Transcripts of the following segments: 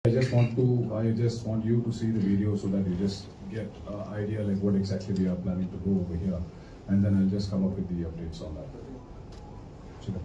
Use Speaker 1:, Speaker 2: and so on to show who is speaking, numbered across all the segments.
Speaker 1: I just want you to see the video so that you just get an idea like what exactly we are planning to do over here, and then I'll just come up with the updates on that. Sure.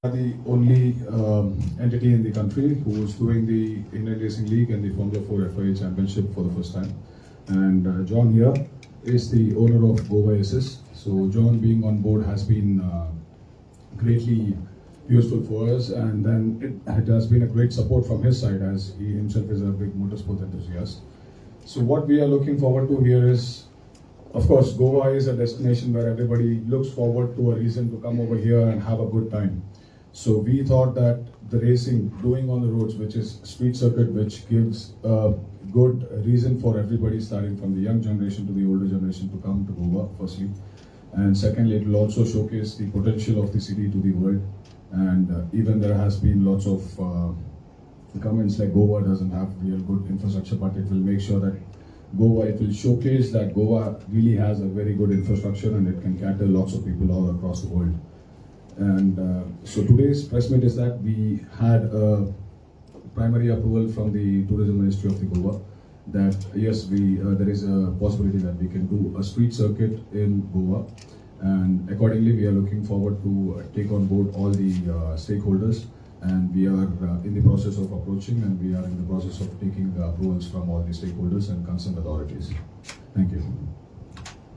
Speaker 1: The only entity in the country who is doing the Indian Racing League and the Formula 4 FIA Championship for the first time. And John here is the owner of Goa SS. So John being on board has been greatly useful for us, and then it has been a great support from his side as he himself is a big motorsport enthusiast. So what we are looking forward to here is, of course, Goa is a destination where everybody looks forward to a reason to come over here and have a good time. So we thought that the racing doing on the roads, which is street circuit, which gives a good reason for everybody, starting from the young generation to the older generation, to come to Goa, firstly. And secondly, it will also showcase the potential of the city to the world. And even there has been lots of comments like Goa doesn't have real good infrastructure, but it will make sure that it will showcase that Goa really has a very good infrastructure and it can cater lots of people all across the world. And so today's press meet is that we had a primary approval from the Tourism Ministry of the Goa that yes, there is a possibility that we can do a street circuit in Goa, and accordingly we are looking forward to take on board all the stakeholders, and we are in the process of approaching, and we are in the process of taking approvals from all the stakeholders and concerned authorities. Thank you.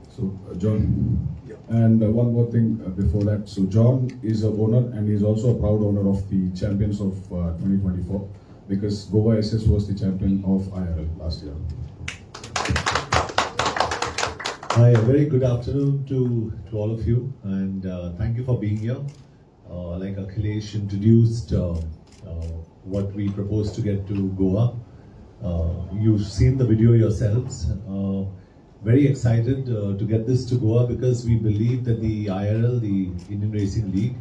Speaker 1: So John. Yeah. And one more thing before that. So John is a owner, and he is also a proud owner of the champions of 2024, because Goa SS was the champion of IRL last year.
Speaker 2: Hi, a very good afternoon to all of you, and thank you for being here. Like Akhilesh introduced what we propose to get to Goa. You've seen the video yourselves. Very excited to get this to Goa because we believe that the IRL, the Indian Racing League,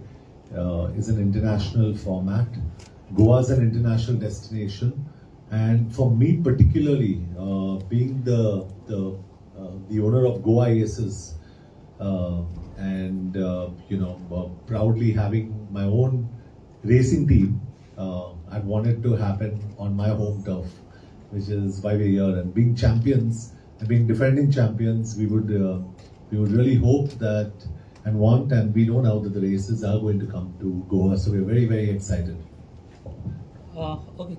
Speaker 2: is an international format. Goa is an international destination, and for me particularly, being the owner of Goa Aces, and proudly having my own racing team, I wanted to happen on my home turf, which is why we're here. And being champions, and being defending champions, we would really hope that and want, and we know now that the races are going to come to Goa, so we're very, very excited.
Speaker 3: Okay,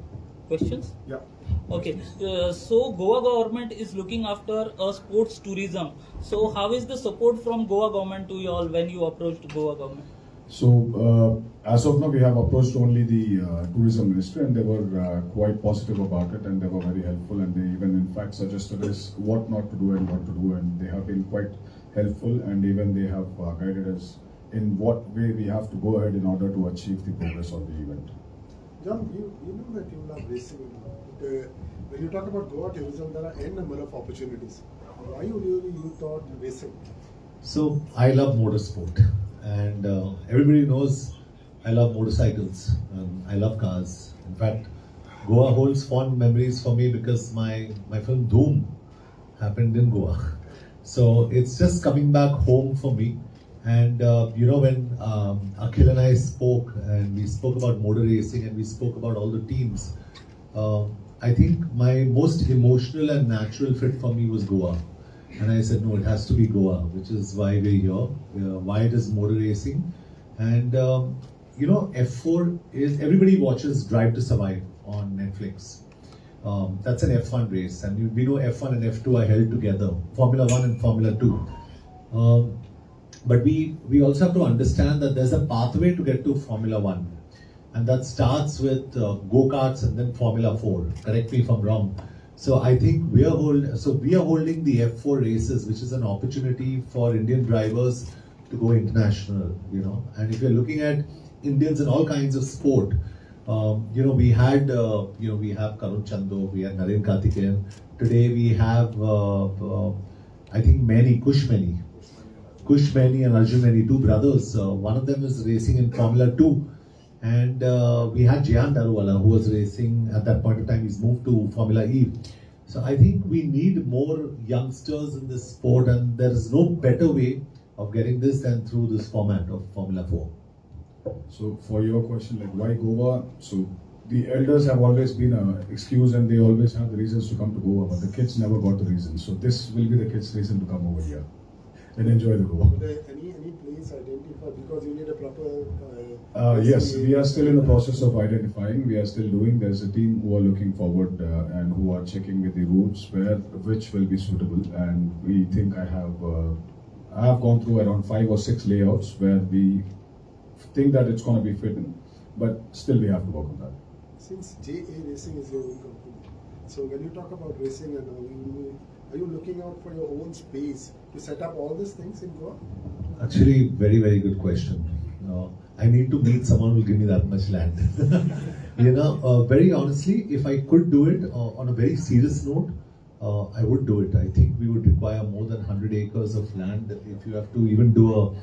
Speaker 3: questions?
Speaker 1: Yeah.
Speaker 3: Okay, so Goa government is looking after sports tourism. So how is the support from Goa government to you all when you approached Goa government?
Speaker 1: So as of now, we have approached only the tourism ministry, and they were quite positive about it, and they were very helpful, and they even in fact suggested us what not to do and what to do, and they have been quite helpful, and even they have guided us in what way we have to go ahead in order to achieve the progress of the event.
Speaker 4: John, you know that you love racing. When you talk about Goa tourism, there are n number of opportunities. Why you thought racing?
Speaker 2: So I love motorsport, and everybody knows I love motorcycles and I love cars. In fact, Goa holds fond memories for me because my film Dhoom happened in Goa. So it's just coming back home for me. And when Akhil and I spoke, and we spoke about motor racing, and we spoke about all the teams, I think my most emotional and natural fit for me was Goa. And I said, no, it has to be Goa, which is why we're here. Why it is motor racing. And F4 is, everybody watches Drive to Survive on Netflix. That's an F1 race, and we know F1 and F2 are held together, Formula 1 and Formula 2. But we also have to understand that there's a pathway to get to Formula 1. and that starts with go-karts and then Formula 4. Correct me if I'm wrong. So I think we are holding the F4 races, which is an opportunity for Indian drivers to go international. And if you're looking at Indians in all kinds of sport, we have Karun Chando, we have Naren Karthikeyan. Today we have I think Kush Mani and Arjun Mani, two brothers. One of them is racing in Formula 2. And we had Jian Daruwala, who was racing at that point of time. He's moved to Formula E. So I think we need more youngsters in this sport, and there is no better way of getting this than through this format of Formula 4.
Speaker 1: So for your question, like why Goa? So the elders have always been an excuse, and they always have the reasons to come to Goa, but the kids never got the reason. So this will be the kids' reason to come over here and enjoy the Goa.
Speaker 4: Any place identified, because you need a proper
Speaker 1: yes, we are still in the process of identifying. We are still doing. There's a team who are looking forward and who are checking with the routes which will be suitable. And we think I have gone through around 5 or 6 layouts where we think that it's going to be fitting, but still we have to work on that.
Speaker 4: Since JA Racing is your own company, so when you talk about racing and all, are you looking out for your own space to set up all these things in Goa?
Speaker 2: Actually, very, very good question. I need to meet someone who will give me that much land. Very honestly, if I could do it on a very serious note, I would do it. I think we would require more than 100 acres of land if you have to even do a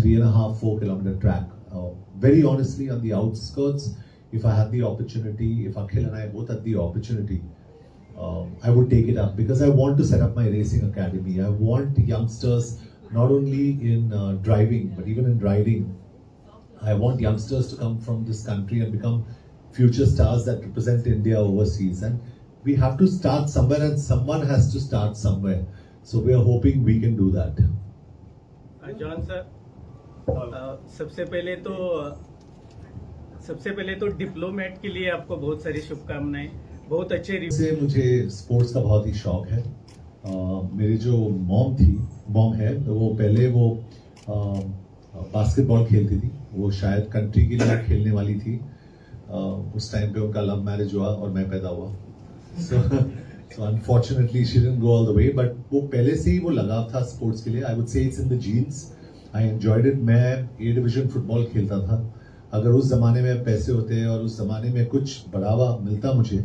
Speaker 2: 3.5-4 kilometer track. Very honestly, on the outskirts, if I had the opportunity, if Akhil and I both had the opportunity, I would take it up, because I want to set up my racing academy. I want youngsters not only in driving but even in riding. I want youngsters to come from this country and become future stars that represent India overseas. And we have to start somewhere, and someone has to start somewhere. So we are hoping we can do that.
Speaker 5: John sir, सबसे पहले तो diplomat के लिए आपको बहुत सारी शुभकामनाएं. बहुत अच्छे
Speaker 2: से मुझे स्पोर्ट्स का बहुत ही शौक है. मेरी जो मॉम है, तो वो पहले बास्केटबॉल खेलती थी. वो शायद कंट्री के लिए खेलने वाली थी. उस टाइम पे उनका लव मैरिज हुआ और मैं पैदा हुआ. So unfortunately she didn't go all the way, but वो पहले से ही वो लगाव था स्पोर्ट्स के लिए. I would say it's in the genes. I enjoyed it. मैं A डिवीजन फुटबॉल खेलता था. अगर उस जमाने में पैसे होते और उस जमाने में कुछ बढ़ावा मिलता मुझे,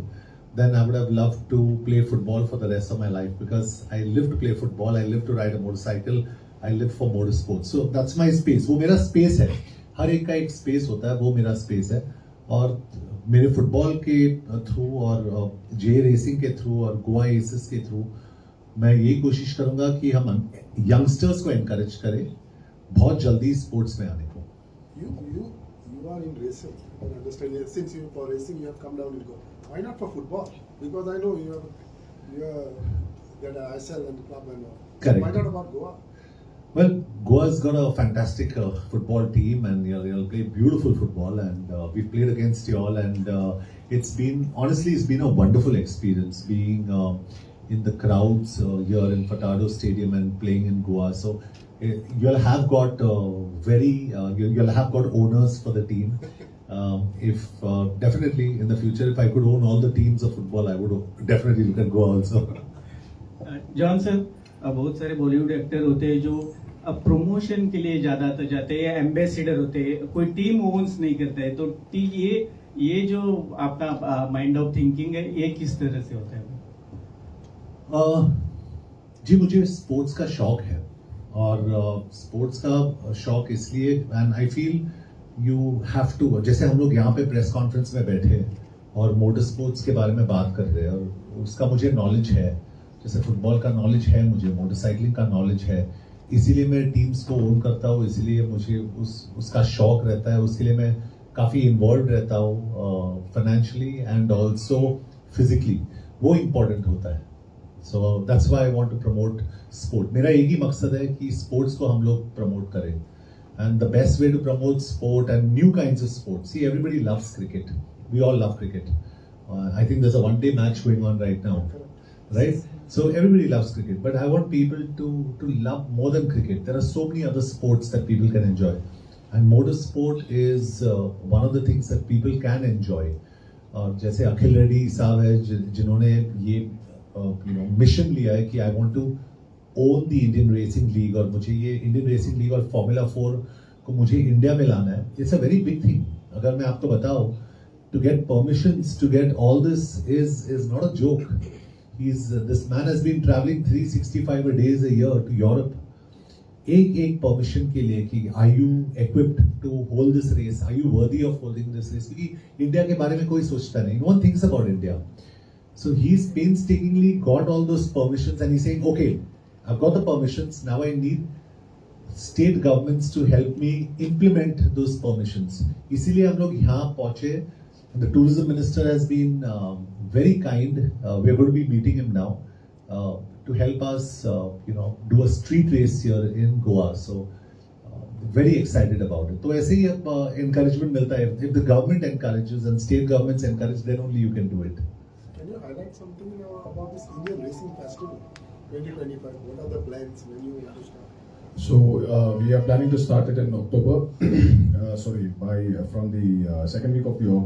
Speaker 2: then I would have loved to play football for the rest of my life, because I live to play football, I live to ride a motorcycle, I live for motorsports. So that's my space. वो मेरा space है. हर एक का एक space होता है, वो मेरा space है. और मेरे फुटबॉल के थ्रू और जे रेसिंग के थ्रू और गोवा एसेस के थ्रू मैं यही कोशिश करूंगा कि हम यंगस्टर्स को एनकरेज करें बहुत जल्दी स्पोर्ट्स में आने को.
Speaker 4: You are in racing. I can understand. Since you for racing, you have come down in Goa. Why not for football? Because I know you got a ISL and club and all.
Speaker 2: Correct.
Speaker 4: Why not about Goa?
Speaker 2: Well, Goa's got a fantastic football team, and they'll play beautiful football, and we've played against you all, and it's been a wonderful experience being in the crowds here in Fatado Stadium and playing in Goa. So you'll have got owners for the team. If definitely in the future, if I could own all the teams of football, I would definitely look at Goa also.
Speaker 5: John sir, बहुत सारे Bollywood actor होते हैं जो promotion के लिए ज्यादा तो जाते हैं या एम्बेसडर होते हैं, कोई टीम ओन्स नहीं करता है. तो ये जो आपका माइंड ऑफ थिंकिंग है, ये किस तरह से होता है?
Speaker 2: जी, मुझे स्पोर्ट्स का शौक है, और स्पोर्ट्स का शौक इसलिए, and I feel you have to, जैसे हम लोग यहाँ पे प्रेस कॉन्फ्रेंस में बैठे और मोटर स्पोर्ट्स के बारे में बात कर रहे हैं, और उसका मुझे नॉलेज है. जैसे फुटबॉल का नॉलेज है, मुझे मोटरसाइकिलिंग का नॉलेज है, इसीलिए मैं टीम्स को ओन करता हूँ, इसीलिए मुझे उसका शौक रहता है, उसके लिए मैं काफ़ी इन्वॉल्व रहता हूँ फाइनेंशियली एंड ऑल्सो फिजिकली. वो इम्पोर्टेंट होता है. So that's why I want to promote sport. मेरा एक ही मकसद है कि स्पोर्ट्स को हम लोग प्रमोट करें, and the best way to promote sport and new kinds of sports. See, everybody loves cricket. We all love cricket. I think there is a one day match going on right now, right? So everybody loves cricket, but I want people to love more than cricket. There are so many other sports that people can enjoy, and motorsport is one of the things that people can enjoy. जैसे अखिल रेड्डी साहब है जिन्होंने ये mission लिया है कि I want to own the Indian racing league और मुझे ये इंडियन रेसिंग लीग और फॉर्मूला 4 को मुझे इंडिया में लाना है. It's a very big thing. अगर मैं आपको बताऊं, to get permissions to get all this is not a joke. This man has been traveling 365 days a year to Europe. एक परमिशन के लिए कि are you equipped to hold this race? Are you worthy of holding this race? क्योंकि India के बारे में कोई सोचता नहीं. No one thinks about India. So he's painstakingly got all those permissions and he's saying, okay, I've got the permissions. Now I need state governments to help me implement those permissions. इसीलिए हम लोग यहाँ पहुँचे. The tourism minister has been very kind. We are going to be meeting him now to help us, do a street race here in Goa. So, very excited about it. तो ऐसे ही अब encouragement मिलता है. If the government encourages and state governments encourage, then only you can do it.
Speaker 4: Can you highlight something about this Indian Racing Festival 2025? What are the plans when you want to start?
Speaker 1: So we are planning to start it in October. From the second week of the August.